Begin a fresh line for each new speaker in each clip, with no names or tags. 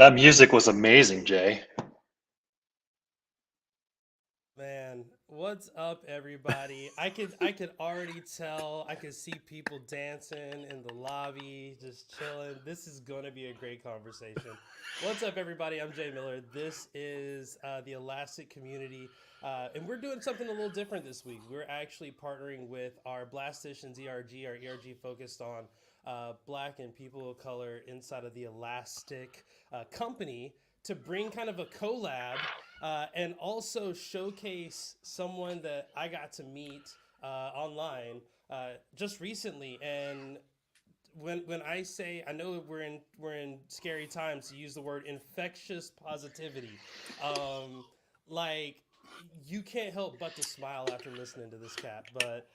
That music was amazing, Jay.
Man, what's up, everybody? I could already tell. I could see people dancing in the lobby, just chilling. This is going to be a great conversation. What's up, everybody? I'm Jay Miller. This is the Elastic community, and we're doing something a little different this week. We're actually partnering with our Blasticians ERG, our ERG focused on Black and people of color inside of the Elastic company to bring kind of a collab and also showcase someone that I got to meet online just recently. And when I say, I know we're in scary times to use the word infectious positivity, um, like you can't help but to smile after listening to this cat. But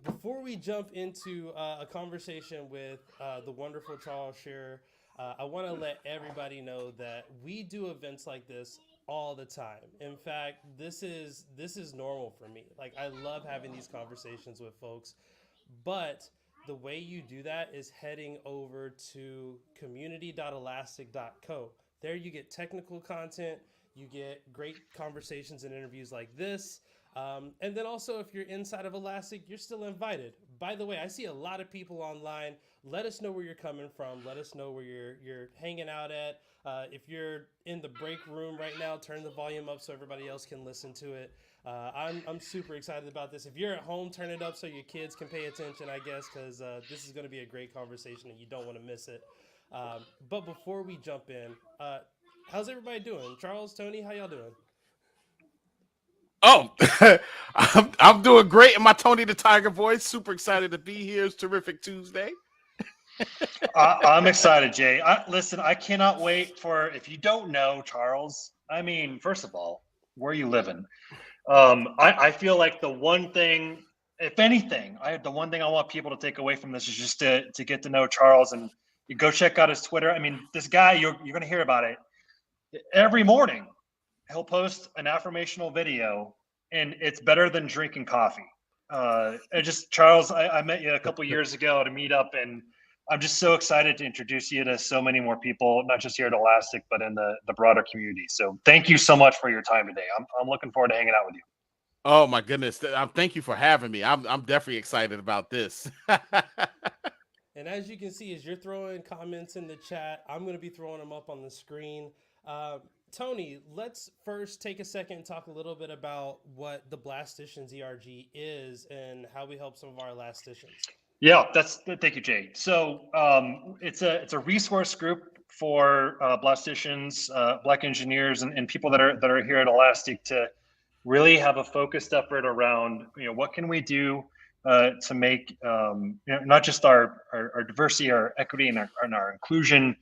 before we jump into a conversation with the wonderful Charles Shirer, I want to let everybody know that we do events like this all the time. In fact, this is normal for me. Like I love having these conversations with folks, but the way you do that is heading over to community.elastic.co. There you get technical content, you get great conversations and interviews like this. And then also, if you're inside of Elastic, you're still invited. By the way, I see a lot of people online. Let us know where you're coming from. Let us know where you're hanging out at. If you're in the break room right now, turn the volume up so everybody else can listen to it. I'm super excited about this. If you're at home, turn it up so your kids can pay attention, I guess, because this is going to be a great conversation and you don't want to miss it. But before we jump in, how's everybody doing? Charles, Tony, how y'all doing?
Oh, I'm doing great in my Tony the Tiger voice. Super excited to be here. It's terrific Tuesday.
I'm excited, Jay. Listen, I cannot wait for, if you don't know, Charles, I mean, first of all, where are you living? I feel like the one thing, if anything, the one thing I want people to take away from this is just to get to know Charles, and you go check out his Twitter. I mean, this guy, you're going to hear about it every morning. He'll post an affirmational video, and it's better than drinking coffee. Charles, I met you a couple years ago at a meetup, and I'm just so excited to introduce you to so many more people, not just here at Elastic, but in the broader community. So thank you so much for your time today. I'm looking forward to hanging out with you.
Oh my goodness! Thank you for having me. I'm definitely excited about this.
And as you can see, as you're throwing comments in the chat, I'm going to be throwing them up on the screen. Tony, let's first take a second and talk a little bit about what the Blasticians ERG is and how we help some of our elasticians.
Yeah, thank you, Jay. So it's a resource group for Blasticians, Black engineers, and people that are here at Elastic to really have a focused effort around what can we do to make not just our diversity, our equity, and our inclusion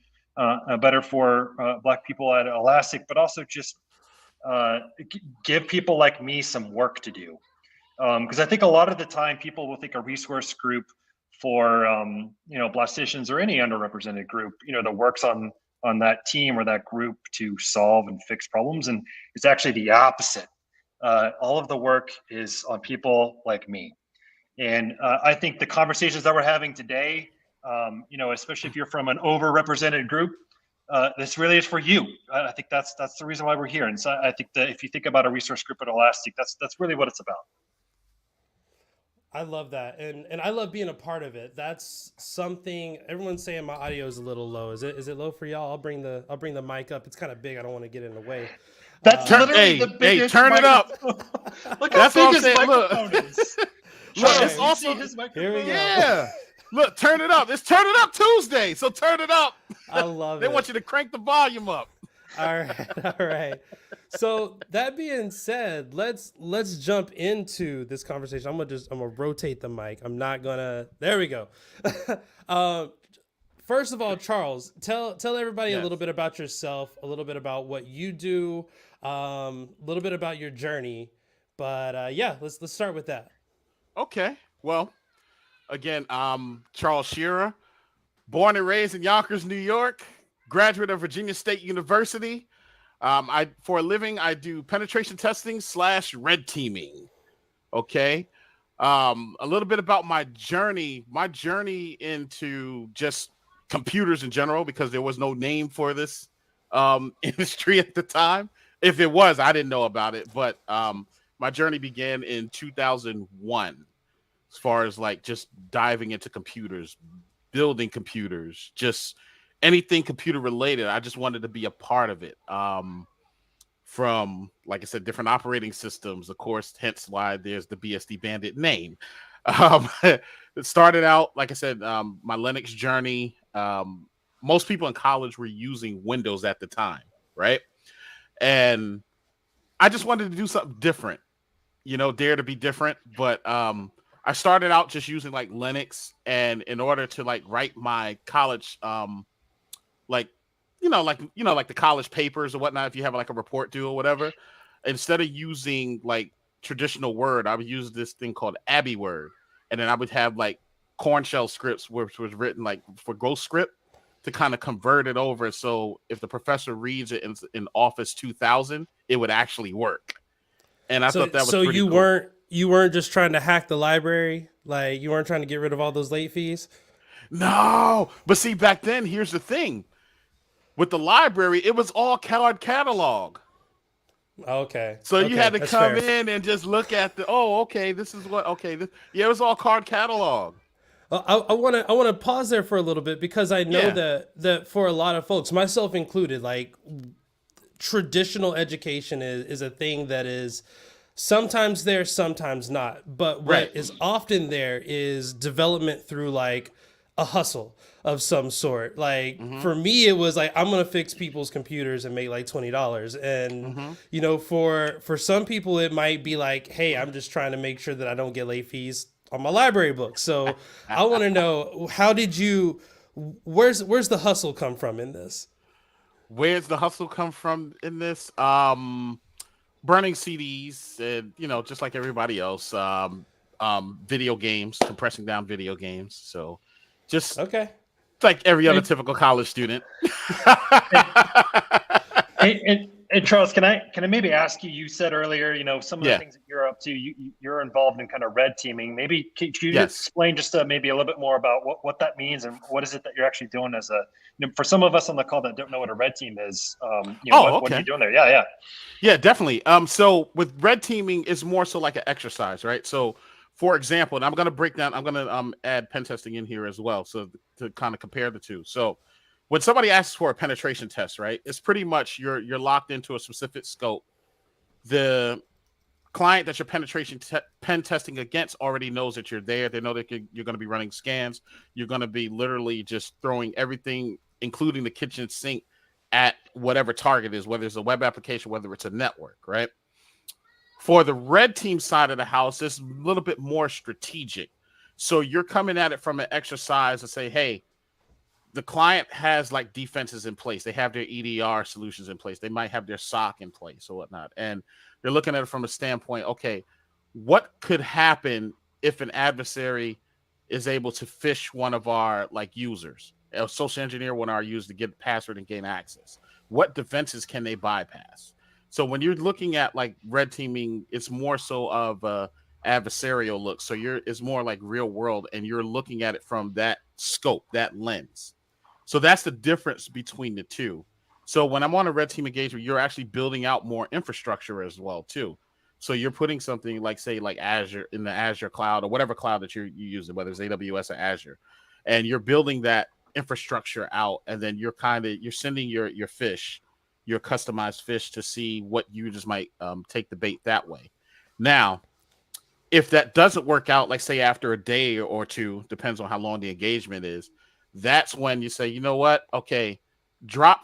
better for Black people at Elastic, but also just give people like me some work to do. Because I think a lot of the time people will think a resource group for Blasticians or any underrepresented group that works on that team or that group to solve and fix problems, and it's actually the opposite. All of the work is on people like me, and I think the conversations that we're having today, especially if you're from an overrepresented group, this really is for you. I think that's the reason why we're here. And so I think that if you think about a resource group at Elastic, that's really what it's about.
I love that, and I love being a part of it. That's something everyone's saying my audio is a little low. Is it low for y'all? I'll bring the mic up. It's kind of big. I don't want to get in the way.
That's literally the biggest.
Turn it up.
Look how big his microphone is.
Look,
it's
also
his microphone.
Here we go.
Yeah. Look, turn it up. It's Turn It Up Tuesday, so turn it up.
I love
they
it.
want you to crank the volume up.
All right. So that being said, let's jump into this conversation. I'm gonna rotate the mic. I'm not gonna. There we go. First of all, Charles, tell everybody a little bit about yourself, a little bit about what you do, a little bit about your journey. But let's start with that.
Okay. Well, again, I'm Charles Shirer, born and raised in Yonkers, New York. Graduate of Virginia State University. For a living, I do penetration testing / red teaming. Okay. A little bit about my journey into just computers in general, because there was no name for this industry at the time. If it was, I didn't know about it. But my journey began in 2001, as far as like just diving into computers, building computers, just anything computer related. I just wanted to be a part of it. From, like I said, different operating systems, of course, hence why there's the BSD Bandit name. It started out, like I said, my Linux journey. Most people in college were using Windows at the time, right? And I just wanted to do something different, dare to be different. But I started out just using like Linux, and in order to like write my college, like like the college papers or whatnot, if you have like a report due or whatever, instead of using like traditional Word, I would use this thing called Abbey Word, and then I would have like corn shell scripts, which was written like for Ghost Script, to kind of convert it over. So if the professor reads it in Office 2000, it would actually work. And I thought that was pretty cool.
You weren't just trying to hack the library, like you weren't trying to get rid of all those late fees.
No, but see, back then, here's the thing. With the library, it was all card catalog.
Okay.
So you had to come
fair.
in and just look at this is what, it was all card catalog.
I want to pause there for a little bit, because I know
Yeah.
that for a lot of folks, myself included, like traditional education is a thing that is sometimes there, sometimes not. But what
Right.
is often there is development through like a hustle of some sort. Like
Mm-hmm.
for me, it was like, I'm gonna fix people's computers and make like $20. And
Mm-hmm.
for some people, it might be like, hey, I'm just trying to make sure that I don't get late fees on my library books. So I want to know, where's the hustle come from in this?
Where's the hustle come from in this? Burning CDs, and just like everybody else, video games, compressing down video games. So just
Okay.
like every other
And,
typical college student.
and Charles, can I maybe ask you? You said earlier, some of the
Yeah.
things that you're up to. You're involved in kind of red teaming. Maybe could you
Yes.
explain just maybe a little bit more about what that means, and what is it that you're actually doing as a for some of us on the call that don't know what a red team is. What are you doing there? Yeah.
Yeah, definitely. So with red teaming, it's more so like an exercise, right? So for example, and I'm going to add pen testing in here as well, so to kind of compare the two. So when somebody asks for a penetration test, right, it's pretty much you're locked into a specific scope. The client that you're pen testing against already knows that you're there. They know that you're going to be running scans. You're going to be literally just throwing everything, including the kitchen sink, at whatever target is, whether it's a web application, whether it's a network, right? For the red team side of the house, it's a little bit more strategic. So you're coming at it from an exercise to say, hey, the client has like defenses in place. They have their EDR solutions in place. They might have their SOC in place or whatnot. And they're looking at it from a standpoint, okay, what could happen if an adversary is able to phish one of our like users, a social engineer one of our users to get a password and gain access? What defenses can they bypass? So when you're looking at like red teaming, it's more so of a adversarial look. So it's more like real world, and you're looking at it from that scope, that lens. So that's the difference between the two. So when I'm on a red team engagement, you're actually building out more infrastructure as well too. So you're putting something like, say, like Azure, in the Azure cloud or whatever cloud that you're using, whether it's AWS or Azure, and you're building that infrastructure out, and then you're sending your phish, your customized phish, to see what users might take the bait that way. Now, if that doesn't work out, like say after a day or two, depends on how long the engagement is, that's when you say, you know what? Okay, drop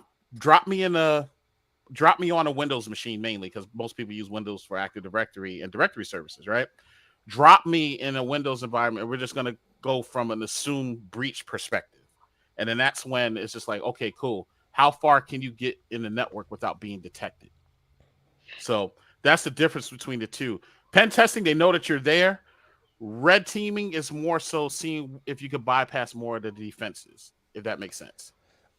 me on a Windows machine, mainly because most people use Windows for Active Directory and directory services, right? Drop me in a Windows environment. We're just going to go from an assumed breach perspective. And then that's when it's just like, okay, cool. How far can you get in the network without being detected? So that's the difference between the two. Pen testing, they know that you're there. Red teaming is more so seeing if you could bypass more of the defenses, if that makes sense.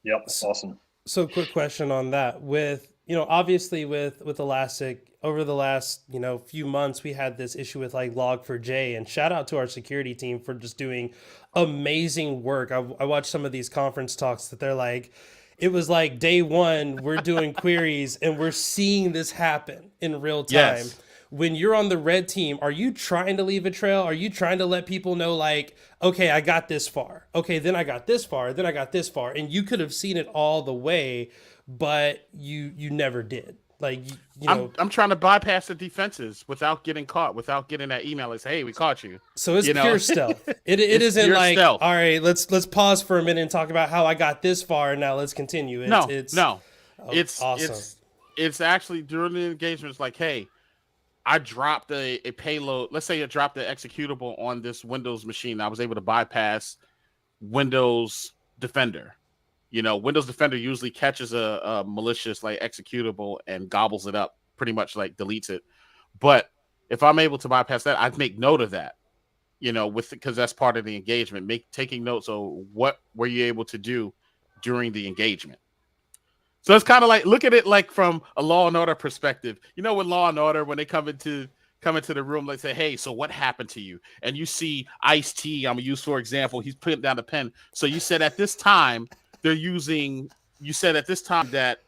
Yep. Awesome.
So quick question on that. With, obviously with Elastic, over the last, few months, we had this issue with like Log4j, and shout out to our security team for just doing amazing work. I watched some of these conference talks that they're like, it was like day one, we're doing queries and we're seeing this happen in real time.
Yes.
When you're on the red team, are you trying to leave a trail? Are you trying to let people know, like, okay, I got this far. Okay, then I got this far. Then I got this far. And you could have seen it all the way, but you never did. Like, you know.
I'm trying to bypass the defenses without getting caught, without getting that email that say, hey, we caught you.
So it's
You know?
pure stealth. It
It's
isn't
pure
like,
stealth.
all right, let's pause for a minute and talk about how I got this far and now let's continue.
No.
It's awesome.
It's actually during the engagement, it's like, hey, I dropped a payload. Let's say I dropped an executable on this Windows machine. I was able to bypass Windows Defender. You know, Windows Defender usually catches a malicious like executable and gobbles it up, pretty much like deletes it. But if I'm able to bypass that, I'd make note of that, you know, because that's part of the engagement. Taking notes of what were you able to do during the engagement. So it's kind of like, look at it like from a Law and Order perspective. You know, with Law and Order, when they come into the room, they say, hey, so what happened to you? And you see Ice-T, I'm going to use, for example, he's putting down the pen. So you said at this time, you said at this time that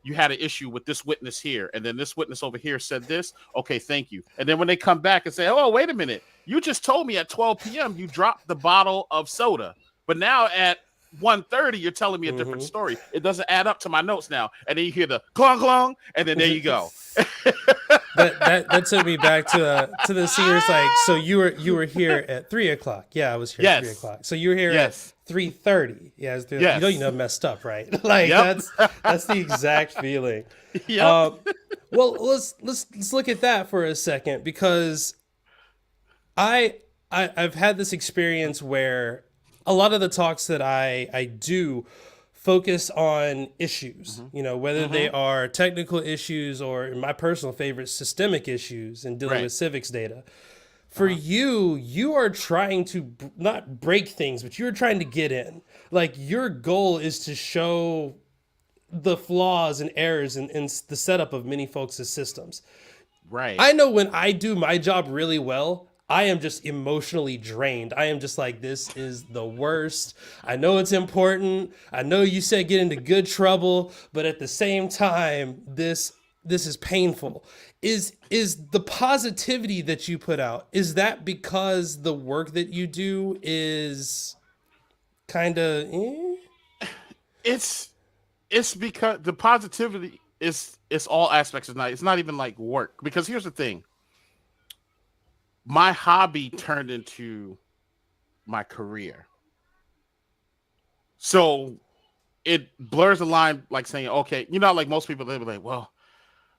you had an issue with this witness here. And then this witness over here said this. Okay, thank you. And then when they come back and say, oh, wait a minute. You just told me at 12 p.m. you dropped the bottle of soda. But now at 1:30, you're telling me a different story. It doesn't add up to my notes now. And then you hear the clong clong, and then there you go.
that took me back to the seniors. Like, so you were here at 3:00. Yeah, I was here at 3:00. So you were here at 3:30. Yeah, it's you know messed up, right? Like that's the exact feeling. Yep. Well, let's look at that for a second, because I've had this experience where a lot of the talks that I do focus on issues, you know, whether they are technical issues or, in my personal favorite, systemic issues and dealing with civics data. For you are trying to not break things, but you're trying to get in. Like, your goal is to show the flaws and errors in the setup of many folks' systems.
Right.
I know when I do my job really well, I am just emotionally drained. I am just like, this is the worst. I know it's important. I know you said get into good trouble, but at the same time, this is painful. Is the positivity that you put out, is that because the work that you do is kind of
It's because the positivity is all aspects of night. It's not even like work, because here's the thing. My hobby turned into my career. So it blurs the line, like saying, okay, you know, like most people, they'll be like, well,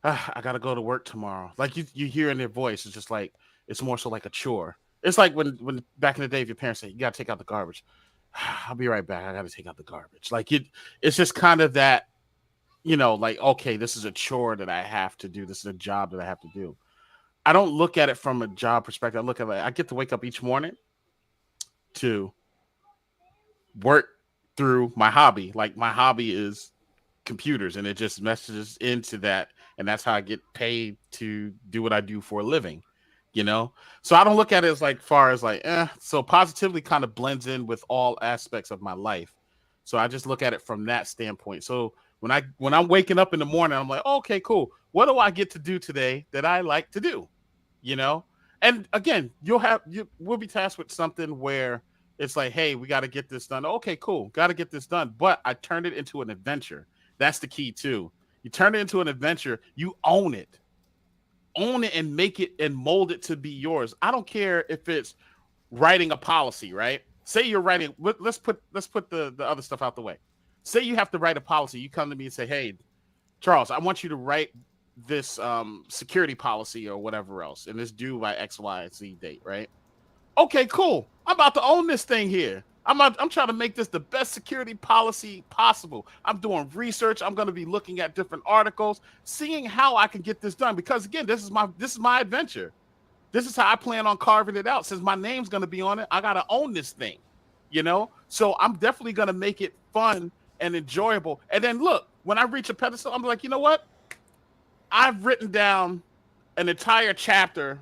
I got to go to work tomorrow. Like you hear in their voice, it's just like, it's more so like a chore. It's like when back in the day, if your parents say, you got to take out the garbage. I'll be right back. I got to take out the garbage. Like it's just kind of that, you know, like, okay, this is a chore that I have to do. This is a job that I have to do. I don't look at it from a job perspective. I look at it like I get to wake up each morning to work through my hobby. Like, my hobby is computers, and it just messages into that. And that's how I get paid to do what I do for a living, you know? So I don't look at it as like far as like, so positively kind of blends in with all aspects of my life. So I just look at it from that standpoint. So when I'm waking up in the morning, I'm like, okay, cool. What do I get to do today that I like to do? You know? And again, we'll be tasked with something where it's like, hey, we got to get this done. Okay, cool. Got to get this done. But I turned it into an adventure. That's the key too. You turn it into an adventure. You own it and make it and mold it to be yours. I don't care if it's writing a policy, right? Say you're writing, let's put the other stuff out the way. Say you have to write a policy. You come to me and say, hey, Charles, I want you to write this security policy or whatever else, and it's due by X, Y, and Z date, right? Okay, cool. I'm about to own this thing here. I'm trying to make this the best security policy possible. I'm doing research. I'm going to be looking at different articles, seeing how I can get this done. Because again, this is my adventure. This is how I plan on carving it out. Since my name's going to be on it, I got to own this thing, you know? So I'm definitely going to make it fun and enjoyable. And then look, when I reach a pedestal, I'm like, you know what? I've written down an entire chapter,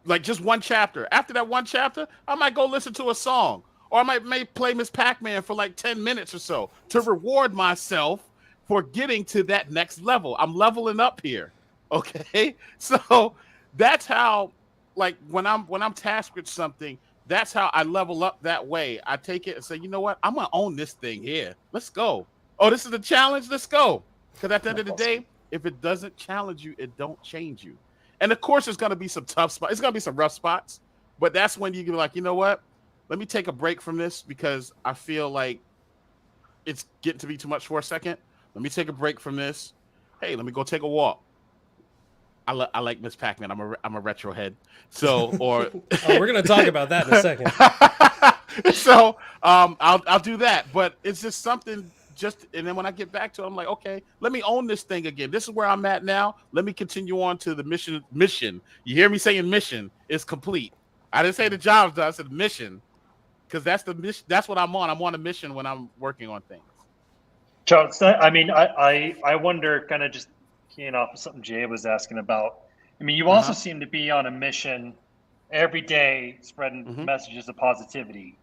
like just one chapter. After that one chapter, I might go listen to a song, or I may play Miss Pac-Man for like 10 minutes or so to reward myself for getting to that next level. I'm leveling up here. Okay. So that's how, like, when I'm tasked with something, that's how I level up that way. I take it and say, you know what? I'm going to own this thing here. Let's go. Oh, this is the challenge. Let's go. Because at the end of the day, if it doesn't challenge you, it don't change you. And of course, there's going to be some tough spots. It's going to be some rough spots. But that's when you can be like, you know what? Let me take a break from this because I feel like it's getting to be too much for a second. Let me take a break from this. Hey, let me go take a walk. I like Miss Pac-Man. I'm a retro head. So, or
we're gonna talk about that in a second.
So, I'll do that. But it's just something. And then when I get back to it, I'm like, okay, let me own this thing again. This is where I'm at now. Let me continue on to the mission. You hear me saying mission is complete. I didn't say the job's done. I said mission, because that's the mission. That's what I'm on. I'm on a mission when I'm working on things.
Charles, I mean, I wonder, kind of just keying off of something Jay was asking about. I mean, you also seem to be on a mission every day, spreading messages of positivity.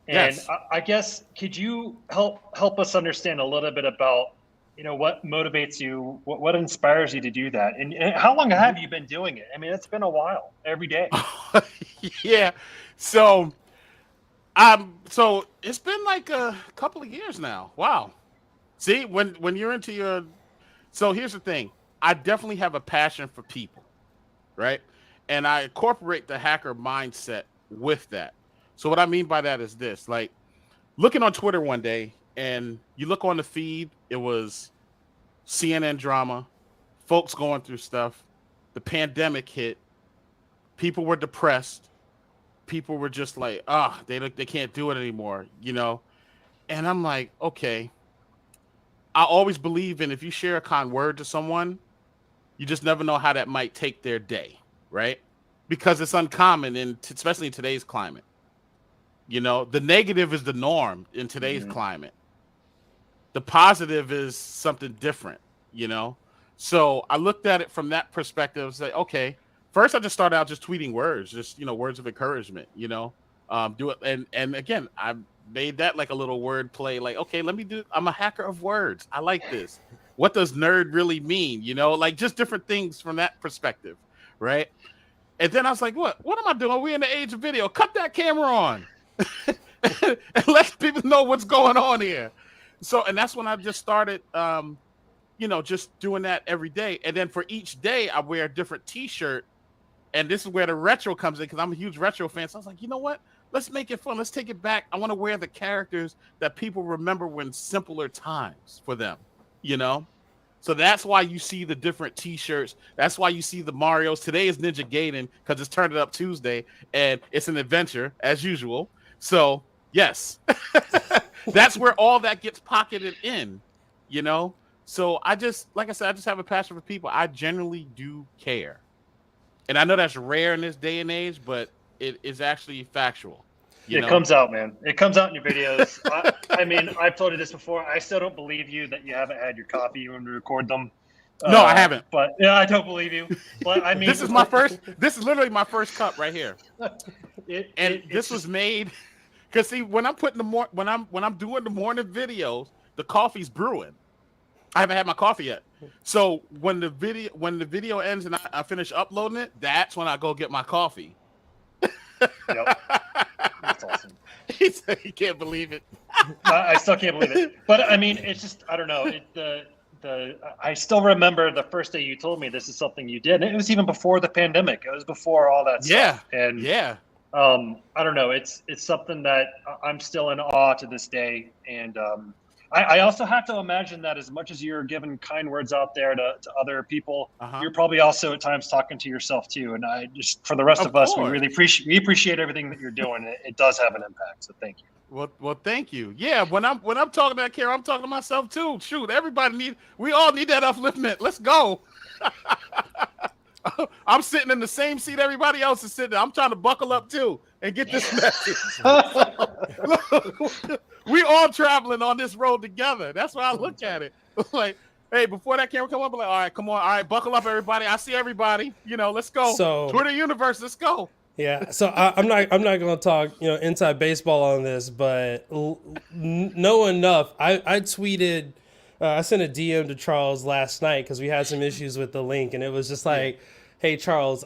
And
Yes.
I guess, could you help us understand a little bit about, what motivates you, what inspires you to do that, and how long have you been doing it? I mean, it's been a while, every day.
Yeah. So it's been like a couple of years now. Wow. See, when you're into your, so here's the thing. I definitely have a passion for people, right? And I incorporate the hacker mindset with that. So what I mean by that is this, like looking on Twitter one day and you look on the feed, it was CNN drama, folks going through stuff, the pandemic hit, people were depressed, people were just like, they can't do it anymore, And I'm like, okay, I always believe in if you share a kind word to someone, you just never know how that might take their day, right? Because it's uncommon, especially in today's climate. The negative is the norm in today's climate. The positive is something different, So I looked at it from that perspective. Say, okay, first I just started out just tweeting words, just words of encouragement, do it. And again, I made that like a little word play. Like, okay, I'm a hacker of words. I like this. What does nerd really mean? Like just different things from that perspective, right? And then I was like, what am I doing? We're in the age of video. Cut that camera on. And let people know what's going on here. So, and that's when I just started, just doing that every day. And then for each day, I wear a different T-shirt. And this is where the retro comes in, because I'm a huge retro fan. So I was like, you know what? Let's make it fun. Let's take it back. I want to wear the characters that people remember when simpler times for them, So that's why you see the different T-shirts. That's why you see the Marios. Today is Ninja Gaiden because it's Turn It Up Tuesday, and it's an adventure as usual. So yes, that's where all that gets pocketed in, So I just, like I said, I just have a passion for people. I genuinely do care, and I know that's rare in this day and age, but it is actually factual.
It comes out, man. It comes out in your videos. I mean, I've told you this before. I still don't believe you that you haven't had your coffee when we record them.
No, I haven't.
But yeah, I don't believe you. But I mean,
this is literally my first cup right here. This was made because see, when I'm putting when I'm doing the morning videos, the coffee's brewing. I haven't had my coffee yet. So when the video ends and I finish uploading it, that's when I go get my coffee.
Yep. That's awesome.
He can't believe it.
I still can't believe it. But I mean, it's just, I don't know. I still remember the first day you told me this is something you did. And it was even before the pandemic. It was before all that stuff. And I don't know. It's something that I'm still in awe to this day. And I also have to imagine that as much as you're giving kind words out there to other people, you're probably also at times talking to yourself too. And I just, for the rest of us, we really appreciate everything that you're doing. It does have an impact. So thank you.
Well, thank you. Yeah, when I'm talking to that Kara, I'm talking to myself too. Shoot, we all need that upliftment. Let's go. I'm sitting in the same seat everybody else is sitting. I'm trying to buckle up too and get this message. We all traveling on this road together. That's why I look at it. Like, hey, before that camera come up, I'm like, all right, come on, all right, buckle up, everybody. I see everybody. Let's go. So Twitter universe, let's go.
Yeah, so I'm not going to talk inside baseball on this, but know enough. I tweeted, I sent a DM to Charles last night because we had some issues with the link, and it was just
Yeah.
like, hey Charles,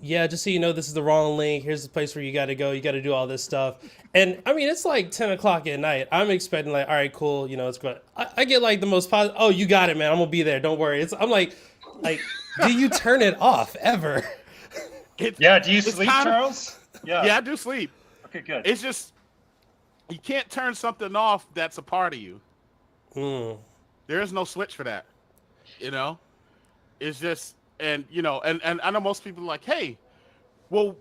yeah, just so you know, this is the wrong link. Here's the place where you got to go. You got to do all this stuff, and I mean it's like 10 o'clock at night. I'm expecting like, all right, cool, it's good. I get like the most positive. Oh, you got it, man. I'm gonna be there. Don't worry. I'm like, do you turn it off ever?
Yeah. Do you sleep, Charles?
Yeah, I do sleep.
Okay, good.
It's just you can't turn something off that's a part of you. There is no switch for that. It's just, and I know most people are like, hey, well,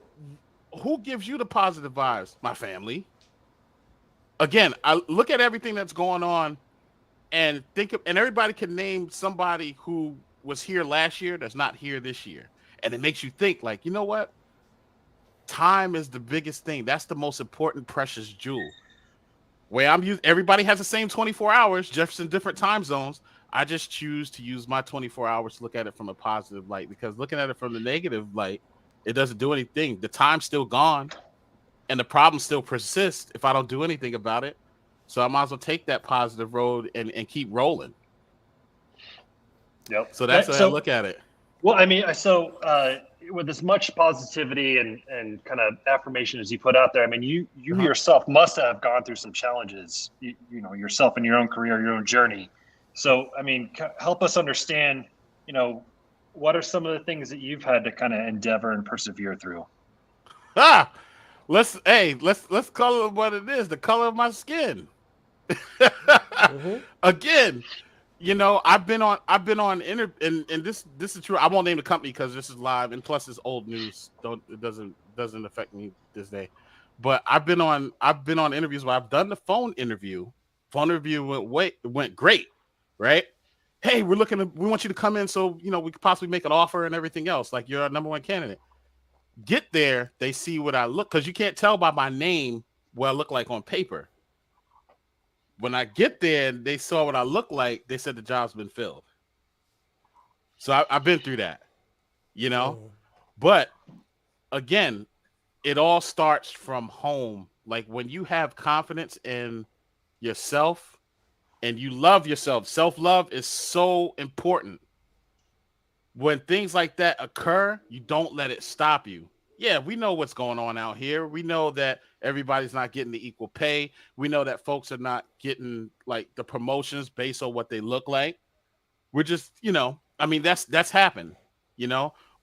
who gives you the positive vibes? My family. Again, I look at everything that's going on and and everybody can name somebody who was here last year that's not here this year. And it makes you think like, you know what? Time is the biggest thing. That's the most important precious jewel. Where everybody has the same 24 hours, just in different time zones. I just choose to use my 24 hours to look at it from a positive light, because looking at it from the negative light, it doesn't do anything. The time's still gone and the problem still persists if I don't do anything about it. So I might as well take that positive road and keep rolling.
Yep.
So that's how I look at it.
Well, I mean, with as much positivity and kind of affirmation as you put out there, I mean, you yourself must have gone through some challenges, yourself in your own career, your own journey. So, I mean, help us understand, what are some of the things that you've had to kind of endeavor and persevere through?
Let's call it what it is, the color of my skin. Again, I've been on and this is true. I won't name the company because this is live, and plus it's old news. It doesn't affect me this day. But I've been on interviews where I've done the phone interview. Phone interview went great, right? Hey, we want you to come in so we could possibly make an offer and everything else. Like, you're our number one candidate. Get there, they see what I look, because you can't tell by my name what I look like on paper. When I get there and they saw what I look like, they said the job's been filled. So I've been through that, But again, it all starts from home. Like, when you have confidence in yourself and you love yourself, self-love is so important. When things like that occur, you don't let it stop you. Yeah, we know what's going on out here. We know that everybody's not getting the equal pay. We know that folks are not getting like the promotions based on what they look like. We're just, that's happened,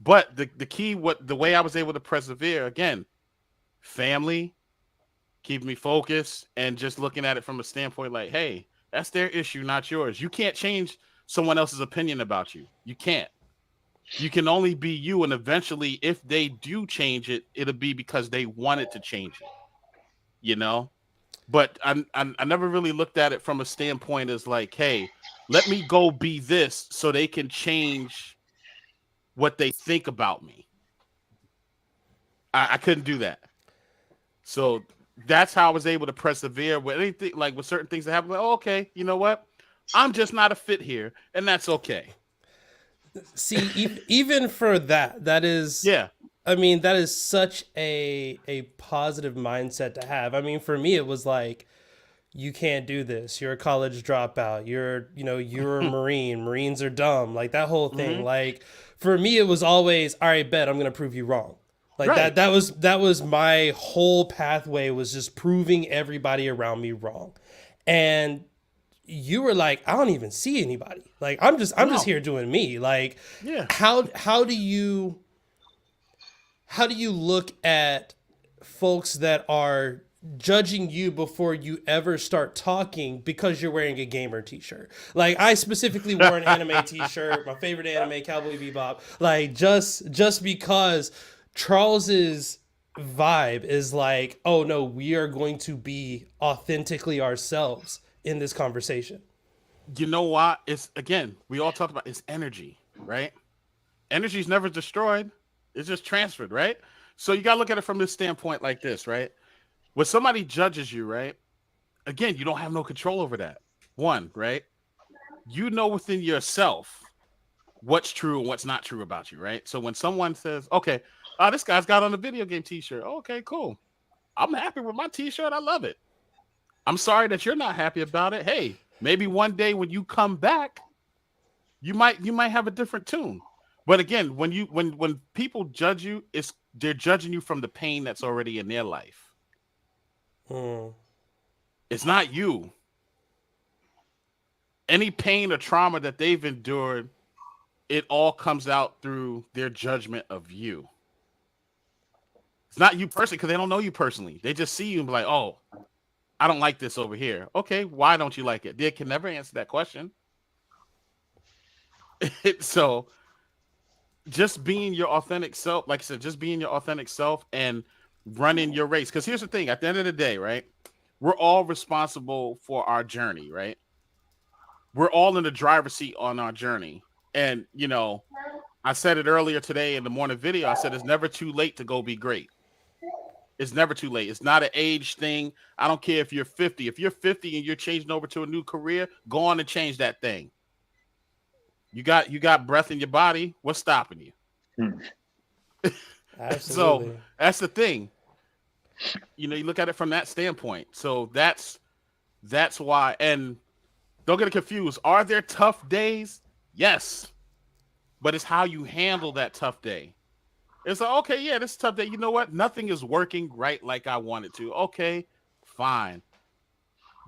But the key, the way I was able to persevere, again, family, keeping me focused, and just looking at it from a standpoint like, hey, that's their issue, not yours. You can't change someone else's opinion about you. You can't. You can only be you, and eventually, if they do change it, it'll be because they wanted to change it, But I never really looked at it from a standpoint as like, hey, let me go be this so they can change what they think about me. I couldn't do that. So that's how I was able to persevere with anything, like with certain things that happen. Like, oh, okay, you know what? I'm just not a fit here, and that's okay.
See, even for that is,
yeah.
I mean, that is such a positive mindset to have. I mean, for me, it was like, you can't do this. You're a college dropout. You're a Marine. Marines are dumb. Like, that whole thing. Like, for me, it was always, all right, bet I'm going to prove you wrong. Like, right. that was my whole pathway, was just proving everybody around me wrong. And you were like, I don't even see anybody. Like, I'm just here doing me. Like,
yeah.
How do you look at folks that are judging you before you ever start talking because you're wearing a gamer t-shirt? Like, I specifically wore an anime t-shirt, my favorite anime, Cowboy Bebop. Like, just because Charles's vibe is like, oh no, we are going to be authentically ourselves in this conversation.
You know what? It's, again, we all talked about, it's energy, right? Energy is never destroyed. It's just transferred, right? So you got to look at it from this standpoint like this, right? When somebody judges you, right? Again, you don't have no control over that. One, right? You know within yourself what's true and what's not true about you, right? So when someone says, okay, Oh, this guy's got on a video game t-shirt. Oh, okay, cool. I'm happy with my t-shirt. I love it. I'm sorry that you're not happy about it. Hey, maybe one day when you come back, you might have a different tune. But again, when people judge you, they're judging you from the pain that's already in their life. It's not you. Any pain or trauma that they've endured, it all comes out through their judgment of you. It's not you personally, because they don't know you personally. They just see you and be like, oh, I don't like this over here. Okay, why don't you like it? They can never answer that question. So just being your authentic self, like I said, just being your authentic self and running your race. Because here's the thing, at the end of the day, right? We're all responsible for our journey, right? We're all in the driver's seat on our journey. And, you know, I said it earlier today in the morning video. I said it's never too late to go be great. It's never too late. It's not an age thing. I don't care if you're 50. If you're 50 and you're changing over to a new career, go on and change that thing. You got breath in your body. What's stopping you?
Absolutely.
So that's the thing. You know, you look at it from that standpoint. So that's why. And don't get it confused. Are there tough days? Yes. But it's how you handle that tough day. It's like, okay, yeah, this is a tough day. You know what? Nothing is working right like I want it to. Okay, fine.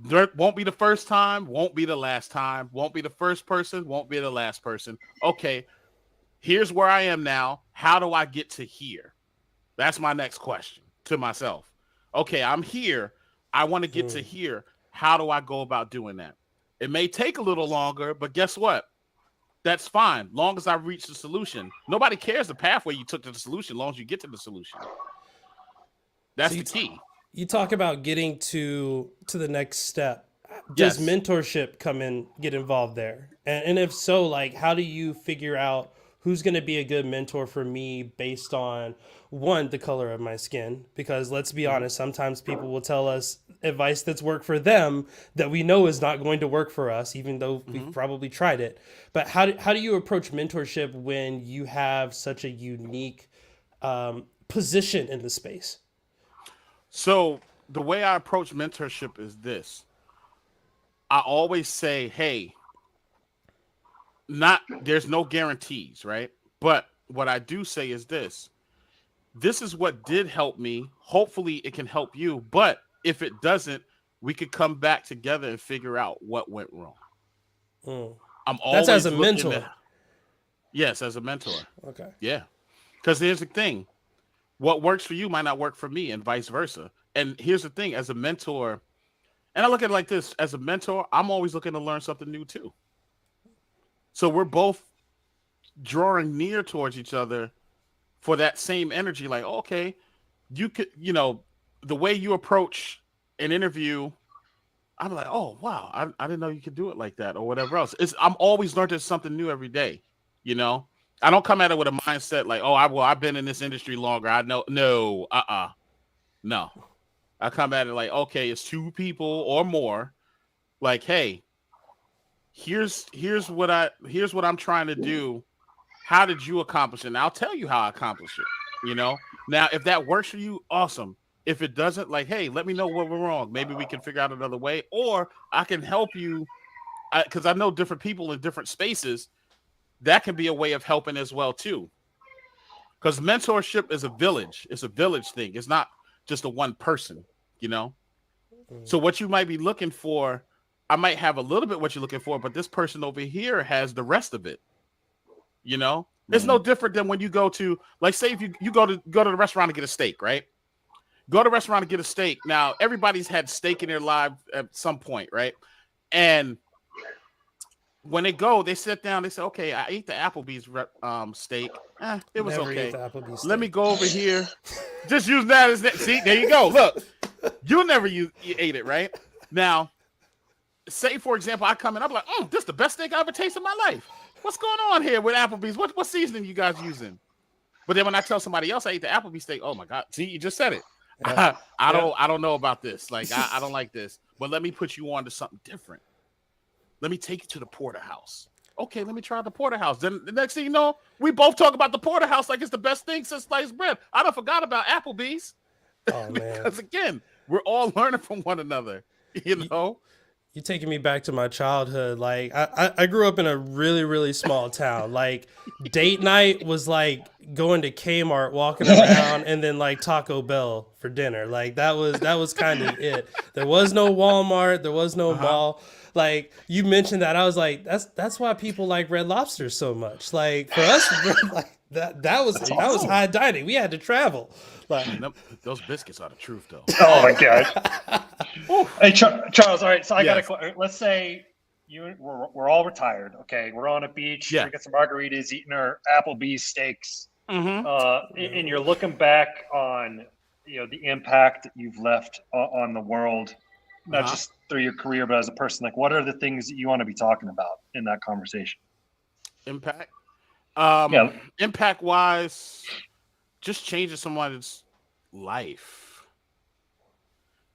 There won't be the first time, won't be the last time, won't be the first person, won't be the last person. Okay, here's where I am now. How do I get to here? That's my next question to myself. Okay, I'm here. I want to get to here. How do I go about doing that? It may take a little longer, but guess what? That's fine. Long as I reach the solution. Nobody cares the pathway you took to the solution, long as you get to the solution. That's the key.
You talk about getting to the next step. Does mentorship get involved there? And if so, like, how do you figure out who's going to be a good mentor for me based on, one, the color of my skin? Because let's be honest, sometimes people will tell us advice that's worked for them that we know is not going to work for us, even though we've probably tried it. But how do you approach mentorship when you have such a unique position in the space?
So the way I approach mentorship is this. I always say, hey, there's no guarantees, right? But what I do say is this. This is what did help me. Hopefully it can help you. But if it doesn't, we could come back together and figure out what went wrong. I'm always
That's as a mentor.
Yes, as a mentor.
Okay.
Yeah. Because here's the thing. What works for you might not work for me and vice versa. And here's the thing. As a mentor, and I look at it like this. As a mentor, I'm always looking to learn something new too. So we're both drawing near towards each other for that same energy. Like, okay, you could, you know, the way you approach an interview, I'm like, oh, wow, I didn't know you could do it like that or whatever else. I'm always learning something new every day, you know? I don't come at it with a mindset like, oh, I've been in this industry longer. I know. No, no. I come at it like, okay, it's two people or more. Like, hey, here's what I'm trying to do. How did you accomplish it? And I'll tell you how I accomplished it. You know, now if that works for you, awesome. If it doesn't, like, hey, let me know what we're wrong. Maybe we can figure out another way, or I can help you because I know different people in different spaces. That can be a way of helping as well too. Because mentorship is a village. It's a village thing. It's not just a one person, you know? So what you might be looking for, I might have a little bit what you're looking for, but this person over here has the rest of it. You know? It's no different than when you go to, like, say if you go to the restaurant to get a steak, right? Go to the restaurant to get a steak. Now, everybody's had steak in their life at some point, right? And when they go, they sit down, they say, okay, I ate the Applebee's steak. It was
Never
okay.
eat the Applebee's
Let
steak.
me go over here. Just use that as that. See, there you go. Look, you never you ate it, right? Now, say, for example, I come in, I'm like, this is the best steak I ever tasted in my life. What's going on here with Applebee's? What seasoning you guys using? But then when I tell somebody else I ate the Applebee's steak, oh my God, see, you just said it. Yeah. I don't know about this. Like, I don't like this. But let me put you on to something different. Let me take you to the porterhouse. Okay, let me try the porterhouse. Then the next thing you know, we both talk about the porterhouse like it's the best thing since sliced bread. I don't forgot about Applebee's.
Oh man.
Because again, we're all learning from one another. You know.
You're taking me back to my childhood. Like I grew up in a really, really small town. Like date night was like going to Kmart, walking around, and then like Taco Bell for dinner. Like that was kind of it. There was no Walmart, there was no mall. Like you mentioned that, I was like, that's why people like Red Lobster so much. Like for us, like that was high dining. We had to travel. Like
those biscuits are the truth, though.
Oh my god. Hey Charles, all right. So I got let's say we're all retired. Okay, we're on a beach, drinking some margaritas, eating our Applebee's steaks, and you're looking back on the impact that you've left on the world, not just through your career, but as a person. Like, what are the things that you want to be talking about in that conversation?
Impact. Impact wise, just changing someone's life.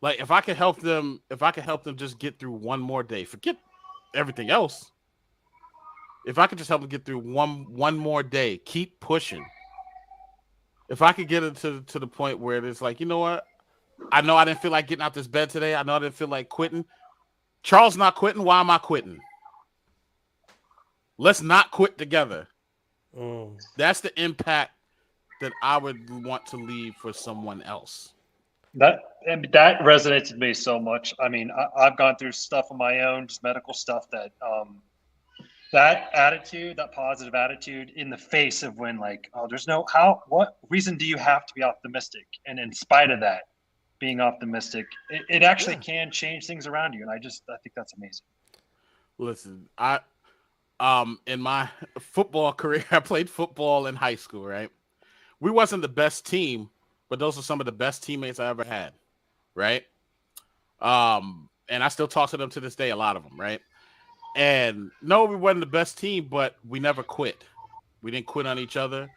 Like if I could help them just get through one more day, forget everything else. If I could just help them get through one more day, keep pushing. If I could get it to the point where it's like, you know what? I know I didn't feel like getting out this bed today. I know I didn't feel like quitting. Charles not quitting. Why am I quitting? Let's not quit together. That's the impact that I would want to leave for someone else.
That resonates with me so much. I mean, I've gone through stuff on my own, just medical stuff that that attitude, that positive attitude in the face of when like, oh, there's what reason do you have to be optimistic? And in spite of that, being optimistic, it actually can change things around you. And I think that's amazing.
Listen, in my football career, I played football in high school, right? We wasn't the best team, but those are some of the best teammates I ever had, right? And I still talk to them to this day, a lot of them, right? And no, we wasn't the best team, but we never quit. We didn't quit on each other.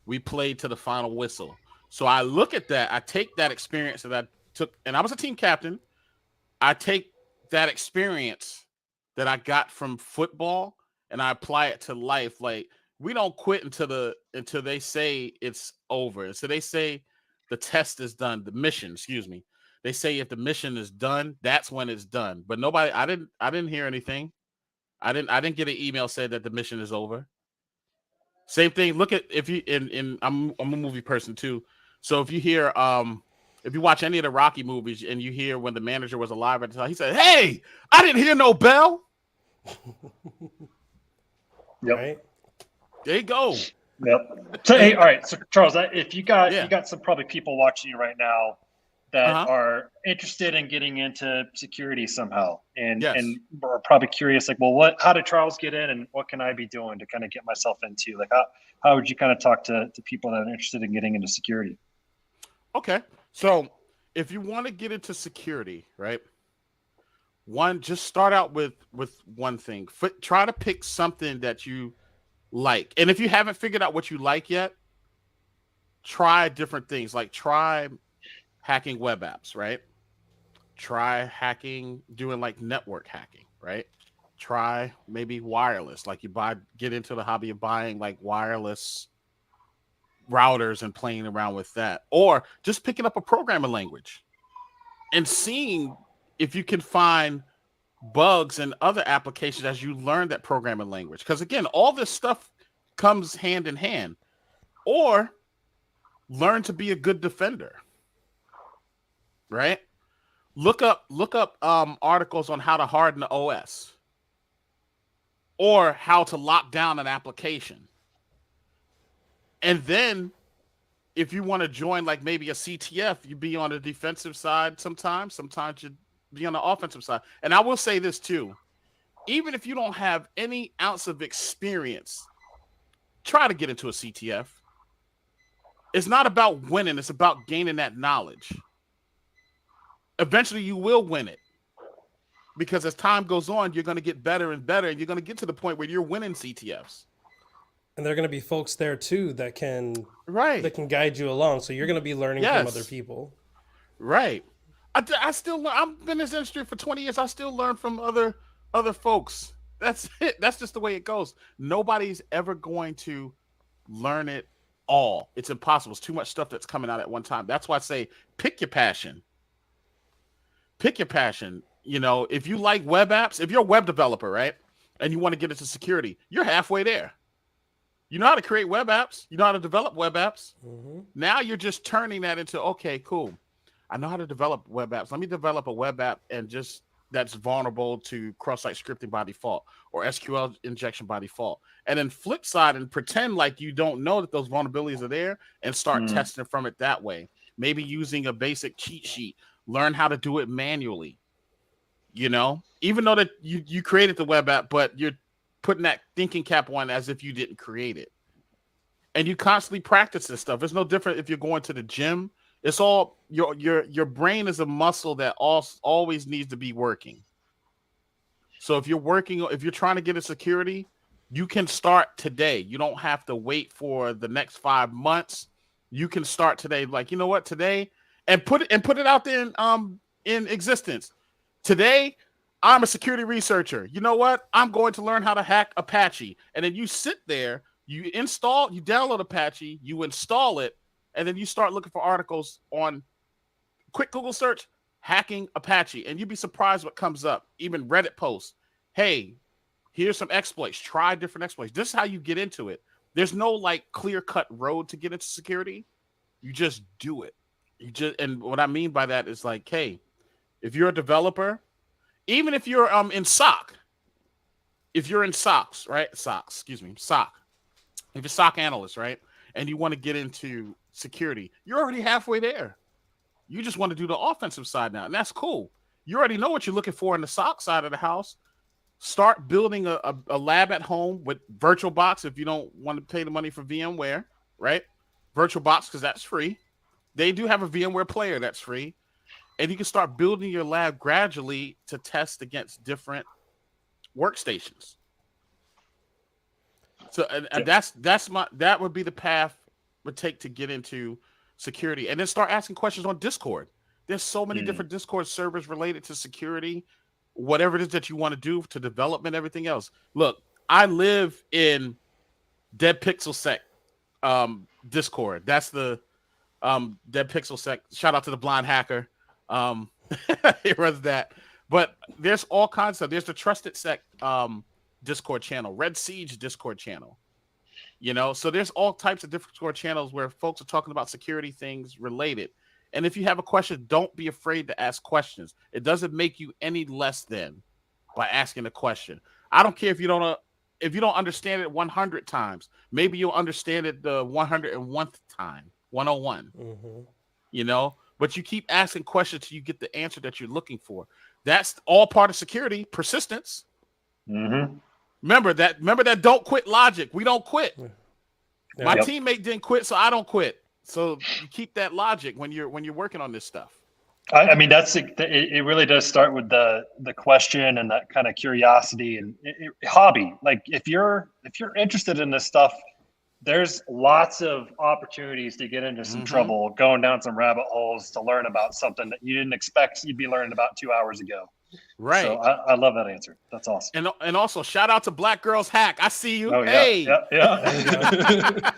We played to the final whistle. So I look at that. I take that experience that I took, and I was a team captain. I take that experience that I got from football and I apply it to life. Like we don't quit until they say it's over. So they say the test is done, the mission, excuse me. They say if the mission is done, that's when it's done. But I didn't hear anything. I didn't get an email said that the mission is over. Same thing. Look at I'm a movie person too. So if you hear if you watch any of the Rocky movies and you hear when the manager was alive at the time, he said, "Hey, I didn't hear no bell."
Yep.
Right.
There you go.
Yep. So hey, all right. So Charles, if you got some probably people watching you right now that are interested in getting into security somehow, and are probably curious, like, well, how did Charles get in, and what can I be doing to kind of get myself into? Like, how would you kind of talk to people that are interested in getting into security?
Okay, so if you want to get into security, right? Just start out with one thing. Try to pick something that you like, and if you haven't figured out what you like yet, try different things. Like try hacking web apps, right? Try doing like network hacking, right? Try maybe wireless, like get into the hobby of buying like wireless routers and playing around with that, or just picking up a programming language and seeing if you can find bugs and other applications as you learn that programming language. Because again, all this stuff comes hand in hand. Or learn to be a good defender. Right? Look up articles on how to harden the OS or how to lock down an application. And then if you want to join like maybe a CTF, you be on the defensive side sometimes you be on the offensive side. And I will say this too, even if you don't have any ounce of experience, try to get into a CTF. It's not about winning, it's about gaining that knowledge. Eventually you will win it because as time goes on, you're going to get better and better, and you're going to get to the point where you're winning CTFs.
And there are going to be folks there too that can guide you along. So you're going to be learning from other people. Right.
I still learn. I've been in this industry for 20 years. I still learn from other folks That's it. That's just the way it goes. Nobody's ever going to learn it all. It's impossible. It's too much stuff that's coming out at one time. That's why I say pick your passion. Pick your passion. You know, if you like web apps, if you're a web developer, right, and you want to get into security, you're halfway there. You know how to create web apps. You know how to develop web apps. Mm-hmm. Now you're just turning that into, okay, cool. I know how to develop web apps. Let me develop a web app and just that's vulnerable to cross-site scripting by default or SQL injection by default. And then flip side and pretend like you don't know that those vulnerabilities are there and start testing from it that way. Maybe using a basic cheat sheet. Learn how to do it manually. You know, even though that you created the web app, but you're putting that thinking cap on as if you didn't create it. And you constantly practice this stuff. It's no different if you're going to the gym. It's all your brain is a muscle that always needs to be working. So if you're trying to get a security, you can start today. You don't have to wait for the next 5 months. You can start today. Like, you know what, today, and put it out there in existence. Today, I'm a security researcher. You know what? I'm going to learn how to hack Apache. And then you sit there, you download Apache, you install it, and then you start looking for articles on quick Google search, hacking Apache, and you'd be surprised what comes up. Even Reddit posts, hey, here's some exploits. Try different exploits. This is how you get into it. There's no like clear-cut road to get into security. You just do it. And what I mean by that is like, hey, if you're a developer, even if you're in SOC, if you're in SOCs, right? SOC. If you're SOC analyst, right? And you want to get into security, you're already halfway there. You just want to do the offensive side now, and that's cool. You already know what you're looking for in the SOC side of the house. Start building a lab at home with VirtualBox if you don't want to pay the money for VMware, right? VirtualBox, because that's free. They do have a VMware player that's free. And you can start building your lab gradually to test against different workstations. So, and that would be the path would take to get into security, and then start asking questions on Discord. There's so many different Discord servers related to security, whatever it is that you want to do to development, everything else. Look, I live in Dead Pixel Sec Discord. That's the Dead Pixel Sec. Shout out to the blind hacker. It runs that. But there's all kinds of, there's the Trusted Sec Discord channel, Red Siege Discord channel. You know, so there's all types of different Discord channels where folks are talking about security things related. And if you have a question, don't be afraid to ask questions. It doesn't make you any less than by asking a question. I don't care if you don't understand it 100 times. Maybe you'll understand it the 101th time, 101. Mm-hmm. You know, but you keep asking questions till you get the answer that you're looking for. That's all part of security, persistence. Mm-hmm. Remember that don't quit logic. We don't quit. My teammate didn't quit, so I don't quit. So you keep that logic when you're working on this stuff.
I mean, it really does start with the question and that kind of curiosity and hobby. Like if you're interested in this stuff, there's lots of opportunities to get into some trouble, going down some rabbit holes to learn about something that you didn't expect you'd be learning about 2 hours ago.
Right.
So I love that answer. That's awesome.
And also shout out to Black Girls Hack. I see you.
Oh,
hey.
Yeah.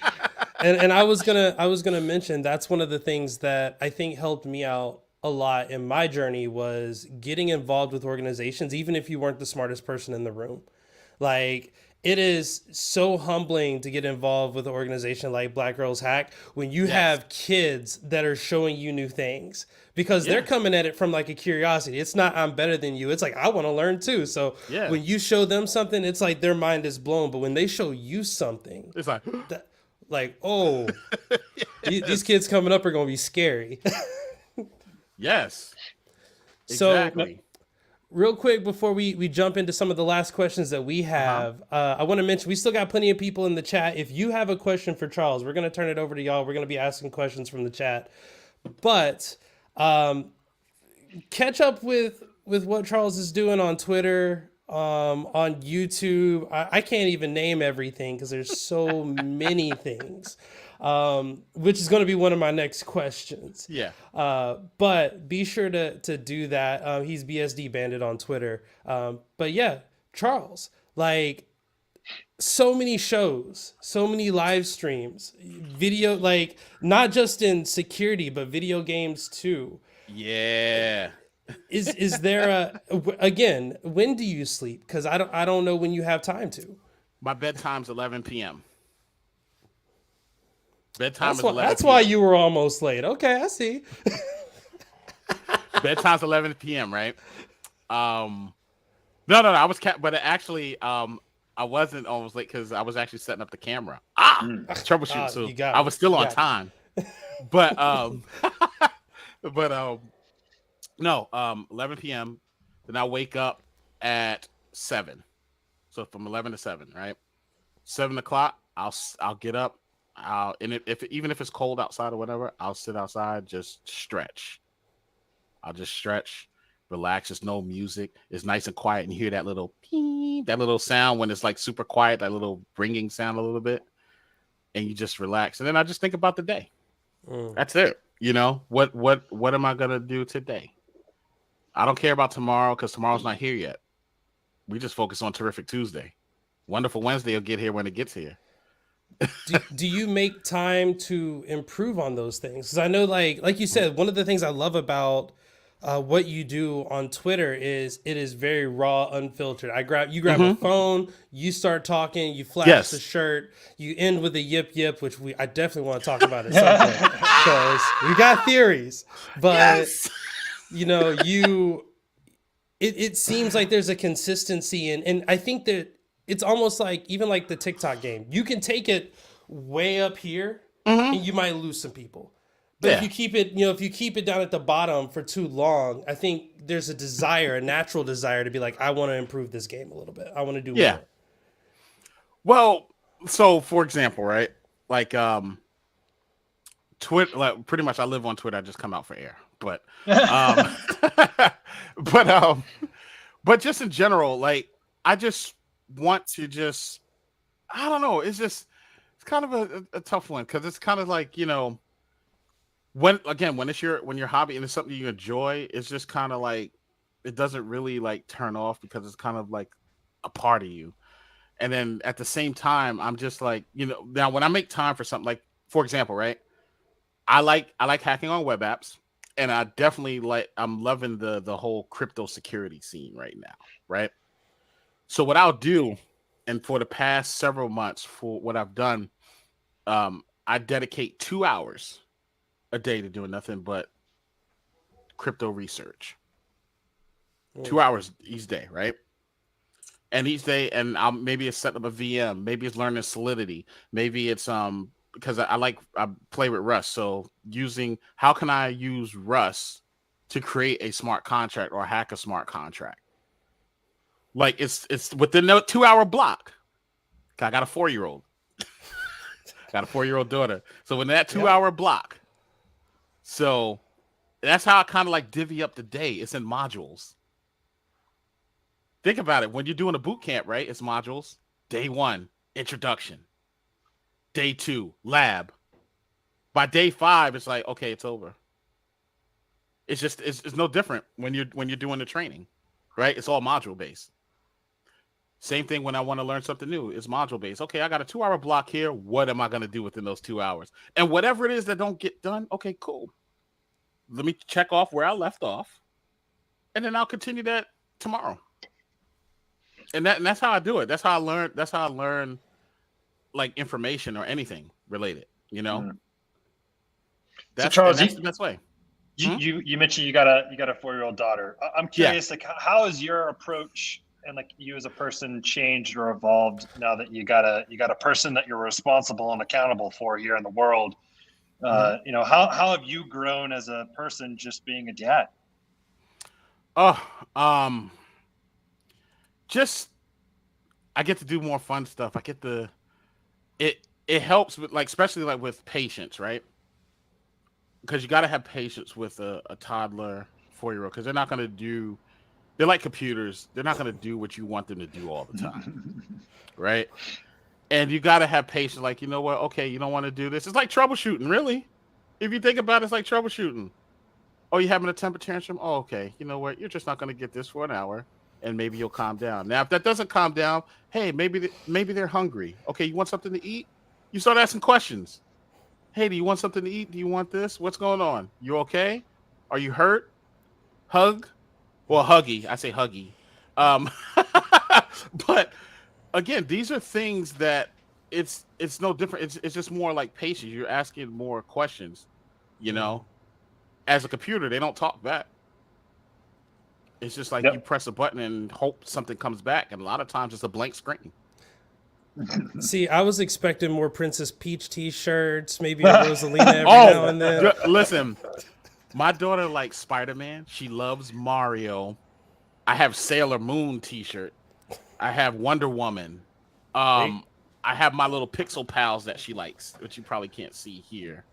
And I was gonna mention that's one of the things that I think helped me out a lot in my journey was getting involved with organizations, even if you weren't the smartest person in the room. Like it is so humbling to get involved with an organization like Black Girls Hack when you have kids that are showing you new things because they're coming at it from like a curiosity. It's not I'm better than you. It's like I want to learn too. So when you show them something, it's like their mind is blown. But when they show you something,
it's like,
oh, these kids coming up are going to be scary.
Yes.
Exactly. So, real quick before we jump into some of the last questions that we have, I want to mention we still got plenty of people in the chat. If you have a question for Charles, we're going to turn it over to y'all. We're going to be asking questions from the chat. But catch up with what Charles is doing on Twitter, on YouTube. I can't even name everything because there's so many things. Which is going to be one of my next questions.
Yeah.
But be sure to do that. He's BSD Bandit on Twitter. But yeah, Charles, Like, so many shows, so many live streams, video, like not just in security, but video games too.
Yeah.
Is there again, when do you sleep? Because I don't know when you have time to.
My bedtime's 11 p.m. Bedtime
That's
is
why
11
that's why
p.m.
you were almost late. Okay, I see.
Bedtime's 11 p.m. Right? No. I was but actually, I wasn't almost late because I was actually setting up the camera. Troubleshooting. So I was still on time. But but no, 11 p.m. Then I wake up at 7. So from 11 to 7, right? 7 o'clock, I'll get up. And even if it's cold outside or whatever, I'll sit outside, just stretch. I'll just stretch, relax. There's no music. It's nice and quiet, and you hear that little ping, that little sound when it's like super quiet, that little ringing sound a little bit, and you just relax. And then I just think about the day. That's it. You know, what am I gonna do today? I don't care about tomorrow because tomorrow's not here yet. We just focus on Terrific Tuesday. Wonderful Wednesday will get here when it gets here.
Do you make time to improve on those things? Because I know, like you said, one of the things I love about what you do on Twitter is it is very raw, unfiltered. You grab a phone, you start talking, you flash the shirt, you end with a yip yip, which I definitely want to talk about at some point because we got theories. But you know, it seems like there's a consistency and I think that it's almost like even like the TikTok game. You can take it way up here and you might lose some people. But if you keep it down at the bottom for too long, I think there's a natural desire to be like, I want to improve this game a little bit. I want to do more.
Well, so for example, right? Like Twitter, like pretty much I live on Twitter, I just come out for air. But but just in general, like I just want to I don't know, it's kind of a tough one because it's kind of like, you know, when it's your hobby and it's something you enjoy, it's just kind of like it doesn't really like turn off because it's kind of like a part of you. And then at the same time, I'm just like, you know, now when I make time for something, like for example, right, I like hacking on web apps, and I definitely I'm loving the whole crypto security scene right now, right? So what I'll do, and for the past several months, for what I've done, I dedicate 2 hours a day to doing nothing but crypto research. 2 hours each day, right? And each day, and maybe it's setting up a VM, maybe it's learning Solidity, maybe it's because I play with Rust, so how can I use Rust to create a smart contract or hack a smart contract? Like it's within the 2 hour block. I got a 4-year-old. Got a 4-year-old daughter. So in that 2 hour block. So that's how I kind of like divvy up the day. It's in modules. Think about it. When you're doing a boot camp, right? It's modules. Day 1, introduction. Day 2, lab. By day 5, it's like, okay, it's over. It's just it's no different when you're doing the training, right? It's all module based. Same thing when I want to learn something new. It's module based. Okay, I got a 2 hour block here. What am I going to do within those 2 hours? And whatever it is that don't get done, okay, cool. Let me check off where I left off, and then I'll continue that tomorrow. And that's how I do it. That's how I learn like information or anything related, you know.
So Charles,
that's the best way.
You mentioned you got a 4-year-old daughter. I'm curious, like how has your approach and like you as a person changed or evolved now that you got a person that you're responsible and accountable for here in the world? You know, how have you grown as a person just being a dad?
Just I get to do more fun stuff. I get it helps with like, especially like with patience, right? Because you got to have patience with a toddler 4-year-old, because they're like computers. They're not going to do what you want them to do all the time. Right. And you got to have patience. Like, you know what? Okay. You don't want to do this. It's like troubleshooting, really. If you think about it, it's like troubleshooting. Oh, you having a temper tantrum? Oh, okay. You know what? You're just not going to get this for an hour. and maybe you'll calm down. Now, if that doesn't calm down, hey, maybe they're hungry. Okay, you want something to eat? You start asking questions. Hey, do you want something to eat? Do you want this? What's going on? You okay? Are you hurt? Hug? Well, huggy. I say huggy. But again, these are things that it's no different. It's just more like patience. You're asking more questions, you know. As a computer, they don't talk back. It's just like you press a button and hope something comes back, and a lot of times it's a blank screen.
See, I was expecting more Princess Peach T-shirts, maybe a Rosalina every now and then.
Listen, my daughter likes Spider-Man. She loves Mario. I have Sailor Moon T-shirt. I have Wonder Woman. I have my little Pixel Pals that she likes, which you probably can't see here,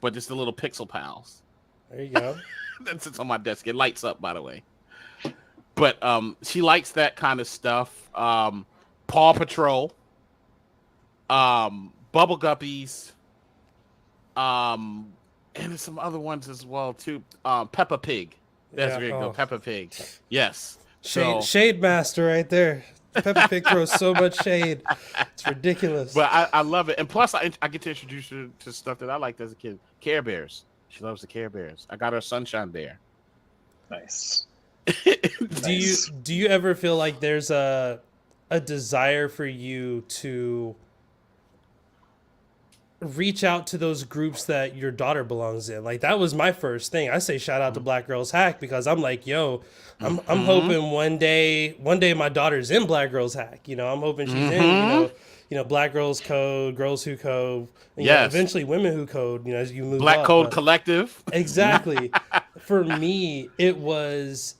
but just the little Pixel Pals.
There you go.
That sits on my desk. It lights up, by the way. But she likes that kind of stuff. Paw Patrol. Bubble Guppies. And there's some other ones as well too. Peppa Pig. That's where you go. Peppa Pig. Yes.
Shade master right there. Peppa Pig throws so much shade. It's ridiculous.
But I love it. And plus I get to introduce her to stuff that I liked as a kid. Care Bears. She loves the Care Bears. I got her a Sunshine Bear.
Nice.
Do you ever feel like there's a desire for you to reach out to those groups that your daughter belongs in? Like, that was my first thing. I say shout out to Black Girls Hack because I'm like, yo, I'm hoping one day my daughter's in Black Girls Hack. You know, I'm hoping she's in, you know, Black Girls Code, Girls Who Code, you know, eventually Women Who Code, you know, as you move
Black
up.
Code Collective.
Exactly. For me, it was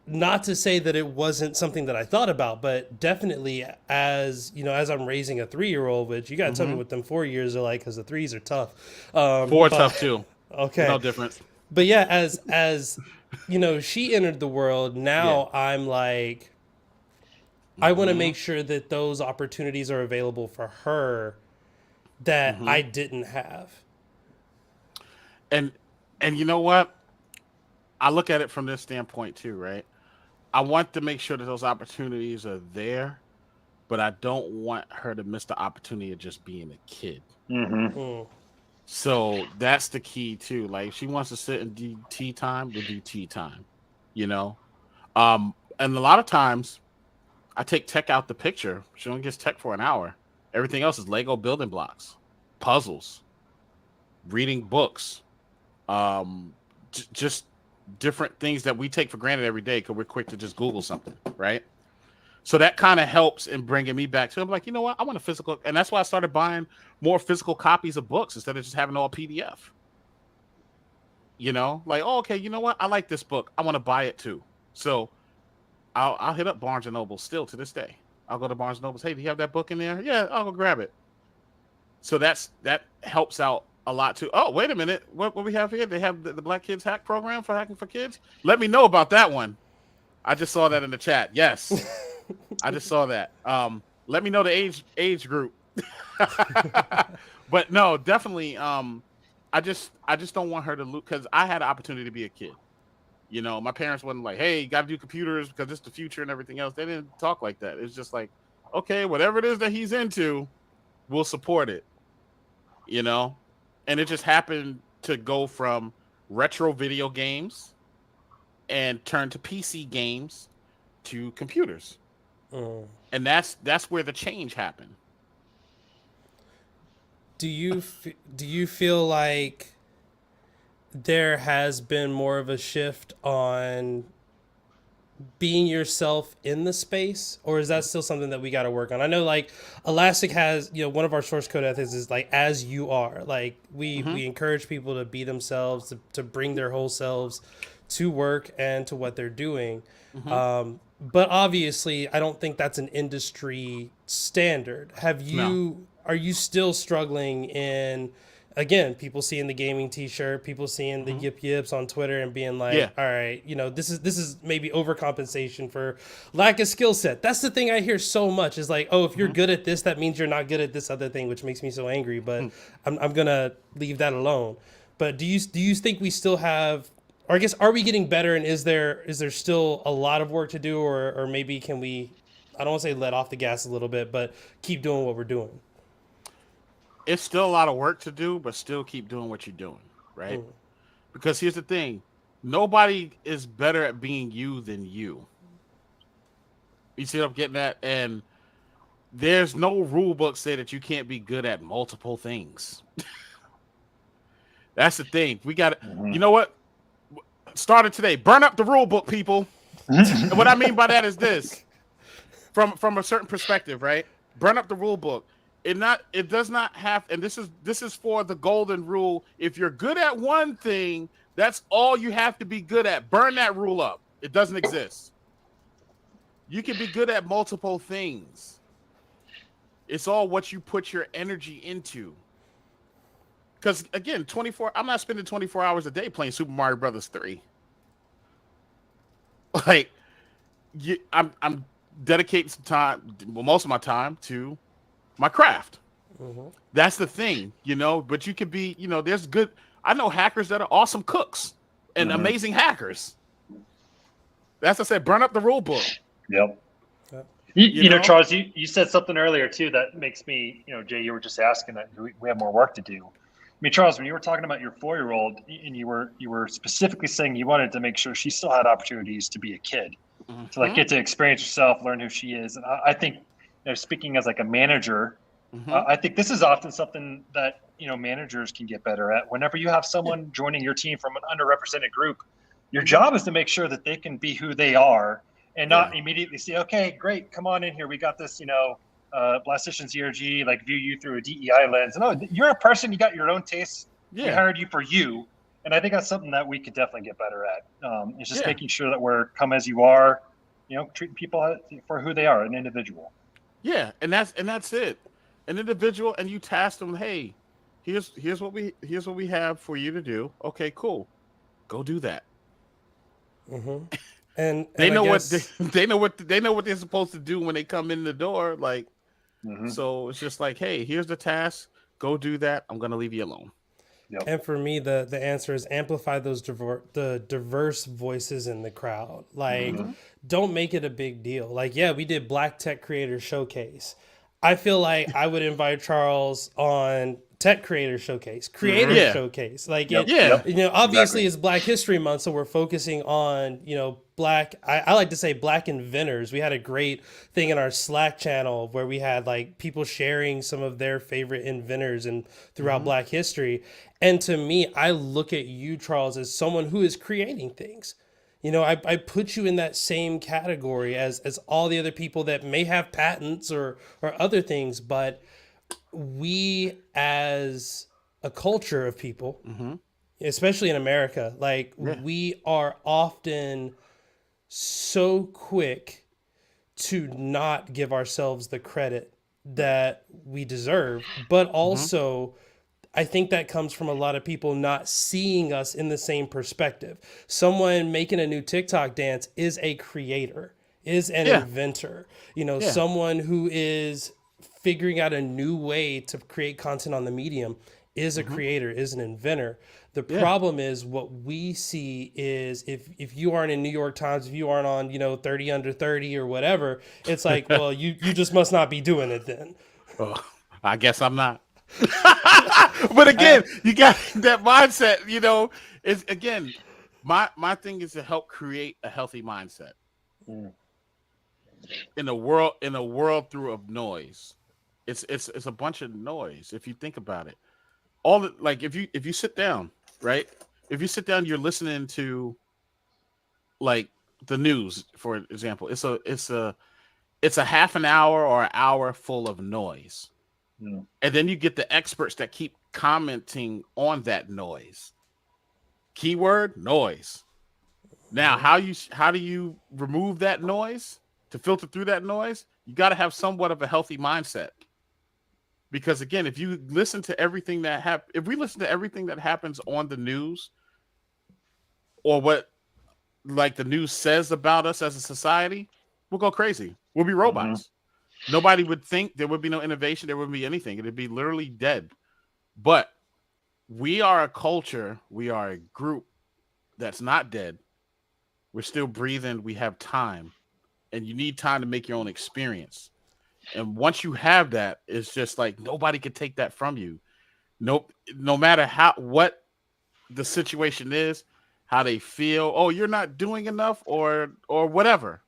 not to say that it wasn't something that I thought about, but definitely as, you know, as I'm raising a 3-year-old, which you got to tell me what them 4 years are like, because the 3s are tough.
4 tough too.
Okay.
No difference.
But yeah, as you know, she entered the world. Now I'm like, I want to make sure that those opportunities are available for her that I didn't have.
And you know what? I look at it from this standpoint too, right? I want to make sure that those opportunities are there, but I don't want her to miss the opportunity of just being a kid. So that's the key too. Like, if she wants to sit and do tea time, we'll do tea time, you know? And a lot of times I take tech out the picture. She only gets tech for an hour. Everything else is Lego building blocks, puzzles, reading books, just different things that we take for granted every day because we're quick to just Google something, right? So that kind of helps in bringing me back to, I'm like, you know what? I want a physical, and that's why I started buying more physical copies of books instead of just having all PDF. You know, like, oh, okay, you know what? I like this book. I want to buy it too. So I'll hit up Barnes and Noble still to this day. I'll go to Barnes and Noble. Hey, do you have that book in there? Yeah, I'll go grab it. So that helps out a lot too. Oh, wait a minute. What we have here? They have the Black Kids Hack program for hacking for kids. Let me know about that one. I just saw that in the chat. Yes, I just saw that. Let me know the age group. But no, definitely. I just don't want her to lose, because I had an opportunity to be a kid. You know, my parents wasn't like, hey, you got to do computers because it's the future and everything else. They didn't talk like that. It's just like, okay, whatever it is that he's into, we'll support it. You know, and it just happened to go from retro video games and turn to PC games to computers. And that's where the change happened.
Do you feel like there has been more of a shift on being yourself in the space, or is that still something that we got to work on? I know, like, Elastic has, you know, one of our source code ethics is like, as you are. Like, we encourage people to be themselves, to bring their whole selves to work and to what they're doing. But obviously, I don't think that's an industry standard. Are you still struggling in, again, people seeing the gaming T-shirt, people seeing the yip yips on Twitter and being like, all right, you know, this is maybe overcompensation for lack of skill set. That's the thing I hear so much is like, oh, if you're good at this, that means you're not good at this other thing, which makes me so angry. But I'm gonna leave that alone. But do you think we still have or I guess, are we getting better? And is there still a lot of work to do, or maybe can we? I don't want to say let off the gas a little bit, but keep doing what we're doing.
It's still a lot of work to do, but still keep doing what you're doing, right?
Mm.
Because here's the thing: nobody is better at being you than you. You see what I'm getting at? And there's no rule book say that you can't be good at multiple things. That's the thing. We got to, you know what? Started today. Burn up the rule book, people. And what I mean by that is this: from a certain perspective, right? Burn up the rule book. It does not have, and this is for the golden rule. If you're good at one thing, that's all you have to be good at. Burn that rule up. It doesn't exist. You can be good at multiple things. It's all what you put your energy into. Because again, I'm not spending 24 hours a day playing Super Mario Brothers 3. Like, I'm dedicating some time, well, most of my time to my craft.
Mm-hmm.
That's the thing, but you could be, there's good. I know hackers that are awesome cooks and amazing hackers. That's what I said. Burn up the rule book.
Yep. You know, Charles, you said something earlier too that makes me, Jay, you were just asking that we have more work to do. I mean, Charles, when you were talking about your 4-year-old, and you were specifically saying you wanted to make sure she still had opportunities to be a kid, to like get to experience herself, learn who she is. And I think, speaking as like a manager, I think this is often something that managers can get better at. Whenever you have someone joining your team from an underrepresented group, your job is to make sure that they can be who they are and not immediately say, okay, great, come on in here. We got this, Blasticians ERG, like view you through a DEI lens. No, you're a person. You got your own tastes. Yeah. We hired you for you. And I think that's something that we could definitely get better at. It's just making sure that we're come as you are, treating people for who they are, an individual.
Yeah. And that's it. An individual, and you task them, hey, here's what we have for you to do. Okay, cool. Go do that.
Mm-hmm. And
they know what they're supposed to do when they come in the door. Like, so it's just like, hey, here's the task. Go do that. I'm gonna leave you alone.
Yep. And for me, the answer is amplify the diverse voices in the crowd. Like, don't make it a big deal. Like, yeah, we did Black Tech Creator Showcase. I feel like I would invite Charles on Tech Creator Showcase, Creator Showcase. Like, obviously it's Black History Month, so we're focusing on, Black, I like to say Black inventors. We had a great thing in our Slack channel where we had like people sharing some of their favorite inventors and throughout Black history. And to me, I look at you, Charles, as someone who is creating things. I put you in that same category as all the other people that may have patents or other things, but we as a culture of people, especially in America, like we are often so quick to not give ourselves the credit that we deserve, but also I think that comes from a lot of people not seeing us in the same perspective. Someone making a new TikTok dance is a creator, is an inventor. Someone who is figuring out a new way to create content on the medium is a creator, is an inventor. The problem is what we see is if you aren't in New York Times, if you aren't on, 30 under 30 or whatever, it's like, well, you just must not be doing it then.
Oh, I guess I'm not. But again, you got that mindset, is again, my thing is to help create a healthy mindset in a world through of noise. It's a bunch of noise. If you think about it, if you sit down, right? If you sit down, you're listening to like the news, for example. It's a half an hour or an hour full of noise. And then you get the experts that keep commenting on that noise. Keyword noise. Now, how do you remove that noise? To filter through that noise, you got to have somewhat of a healthy mindset. Because again, if you listen to everything if we listen to everything that happens on the news, or what like the news says about us as a society, we'll go crazy. We'll be robots. Nobody would think, there would be no innovation. There wouldn't be anything. It'd be literally dead. But we are a culture. We are a group that's not dead. We're still breathing. We have time, and you need time to make your own experience. And once you have that, it's just like nobody can take that from you. Nope. No matter what the situation is, how they feel. Oh, you're not doing enough, or whatever.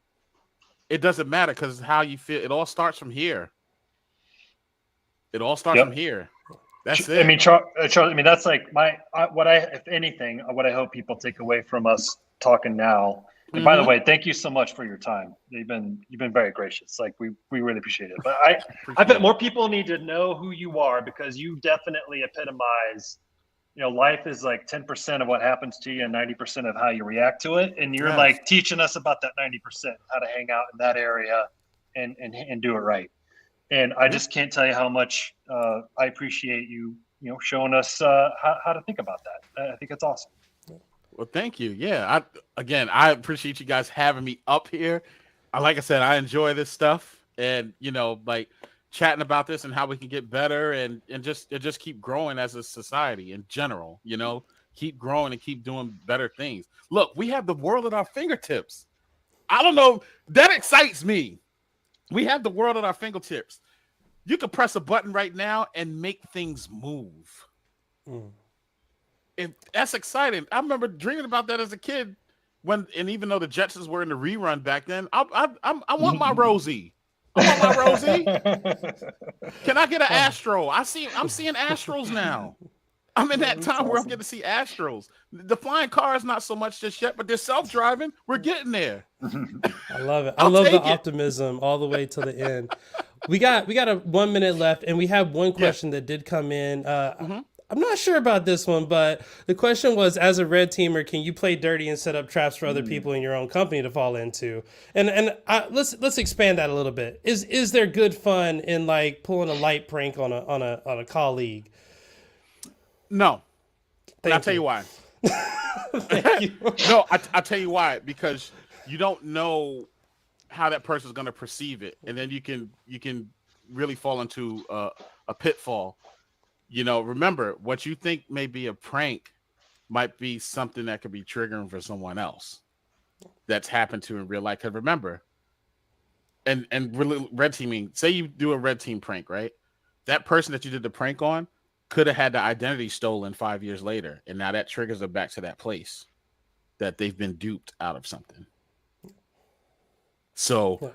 It doesn't matter because how you feel. It all starts from here. It all starts from here. That's it.
I mean, Charles. I mean, that's like if anything, what I hope people take away from us talking now. And by the way, thank you so much for your time. You've been very gracious. Like we really appreciate it. But I bet more people need to know who you are, because you definitely epitomize. Life is like 10% of what happens to you and 90% of how you react to it. And you're like teaching us about that 90%, how to hang out in that area and do it right. And I just can't tell you how much I appreciate you, showing us how to think about that. I think it's awesome.
Well, thank you. Yeah. I appreciate you guys having me up here. Like I said, I enjoy this stuff, and, like chatting about this and how we can get better and just keep growing as a society in general, keep growing and keep doing better things. Look, we have the world at our fingertips. I don't know. That excites me. We have the world at our fingertips. You can press a button right now and make things move. And that's exciting. I remember dreaming about that as a kid. And even though the Jetsons were in the rerun back then, I want my Rosie. I want my Rosie. Can I get an Astro? I'm seeing Astros now. I'm in that time where I'm getting to see Astros. The flying car is not so much just yet, but they're self-driving. We're getting there.
I love it. I love the optimism all the way to the end. We got a 1 minute left, and we have one question that did come in. I'm not sure about this one, but the question was, as a red teamer, can you play dirty and set up traps for other people in your own company to fall into? And let's expand that a little bit. Is there good fun in like pulling a light prank on a colleague?
No. And I'll tell you why.
Thank you.
No, I'll tell you why. Because you don't know how that person's going to perceive it, and then you can really fall into a pitfall. Remember, what you think may be a prank might be something that could be triggering for someone else that's happened to in real life. Because remember, and red teaming, say you do a red team prank, right? That person that you did the prank on could have had the identity stolen 5 years later, and now that triggers them back to that place that they've been duped out of something. So,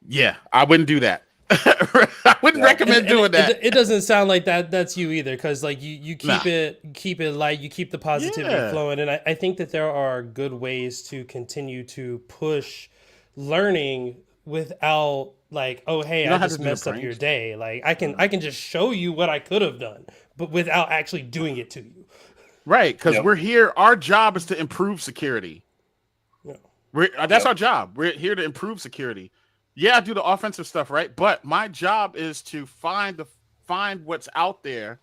yeah, I wouldn't do that. I wouldn't recommend doing that.
It doesn't sound like that's you either, because like you keep it light, you keep the positivity flowing, and I think that there are good ways to continue to push learning without like, oh hey, I just messed up your day. Like I can just show you what I could have done, but without actually doing it to you.
Right, because we're here. Our job is to improve security. That's our job. We're here to improve security. Yeah, I do the offensive stuff, right? But my job is to find what's out there,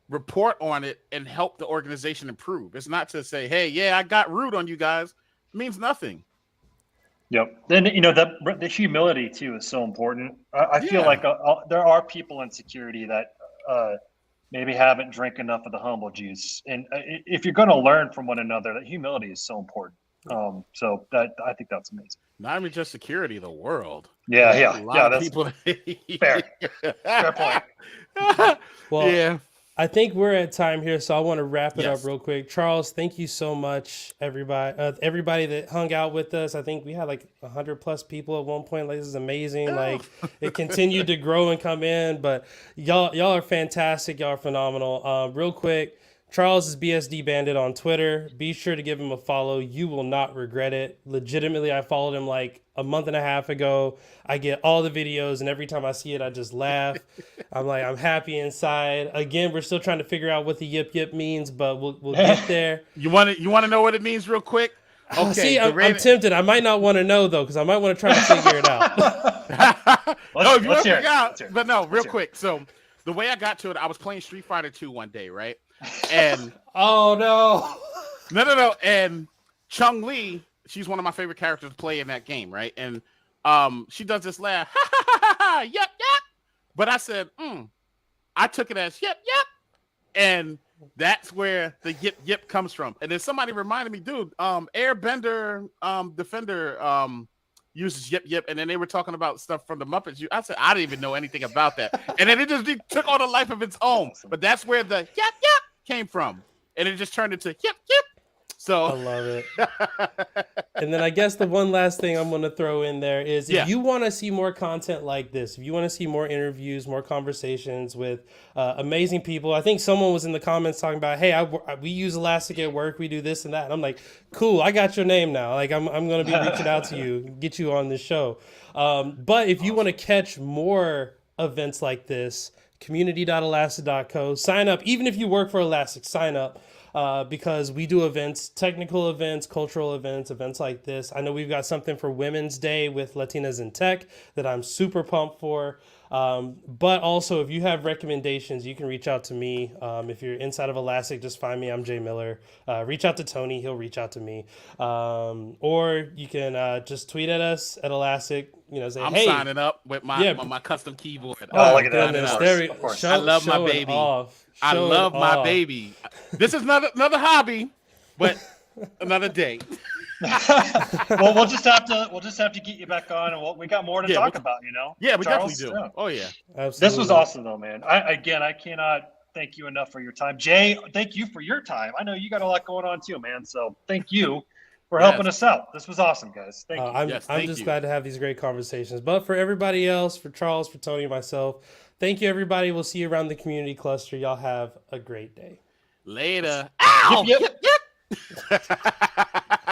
report on it, and help the organization improve. It's not to say, hey, yeah, I got rude on you guys. It means nothing.
Yep. Then, the humility, too, is so important. I feel like there are people in security that maybe haven't drank enough of the humble juice. And if you're going to learn from one another, that humility is so important. So I think that's amazing.
Not even just security, the world.
Yeah.
That's people.
Fair point.
Well, yeah. I think we're at time here, so I want to wrap it up real quick. Charles, thank you so much, everybody that hung out with us. I think we had like 100+ people at one point. Like, this is amazing. Like, it continued to grow and come in, but y'all are fantastic. Y'all are phenomenal. Real quick, Charles is BSD Bandit on Twitter. Be sure to give him a follow. You will not regret it. Legitimately, I followed him like a month and a half ago. I get all the videos, and every time I see it, I just laugh. I'm happy inside. Again, we're still trying to figure out what the yip yip means, but we'll get there.
You want to know what it means real quick? Okay.
See, I'm tempted. I might not want to know though, because I might want to try to figure it out.
No, if you want to figure out, but no, real quick. So the way I got to it, I was playing Street Fighter 2 one day, right? And
oh
no. And Chung Li, she's one of my favorite characters to play in that game, right? And she does this laugh, yep. But I said, I took it as yep. And That's where the yip yip comes from. And then somebody reminded me, dude, Airbender Defender uses yip yip, and then they were talking about stuff from the Muppets. I said I didn't even know anything about that, and then it just took on a life of its own. But that's where the yip yip came from, and it just turned into yip yip. So
I love it. And then I guess the one last thing I'm going to throw in there is if you want to see more content like this, if you want to see more interviews, more conversations with amazing people. I think someone was in the comments talking about, hey, we use Elastic at work. We do this and that. And I'm like, cool, I got your name now. Like I'm going to be reaching out to you, get you on this show. But if you want to catch more events like this, community.elastic.co, sign up. Even if you work for Elastic, sign up. Because we do events, technical events, cultural events, events like this. I know we've got something for Women's Day with Latinas in Tech that I'm super pumped for. But also, if you have recommendations, you can reach out to me. If you're inside of Elastic, just find me. I'm Jay Miller. Reach out to Tony. He'll reach out to me. Or you can just tweet at us at Elastic. Say,
I'm
hey,
signing up with my custom keyboard.
Oh, look at
goodness.
that. Of course.
I love my baby. I love my baby. This is another hobby, but another day.
Well, we'll just have to get you back on, and we got more to talk about.
Yeah, we
Charles,
definitely do. Yeah. Oh yeah,
absolutely. This was awesome, though, man. I cannot thank you enough for your time, Jay. Thank you for your time. I know you got a lot going on too, man. So thank you for helping us out. This was awesome, guys. Thank you.
I'm just glad to have these great conversations. But for everybody else, for Charles, for Tony, myself, thank you, everybody. We'll see you around the community cluster. Y'all have a great day.
Later. Ow! Yep.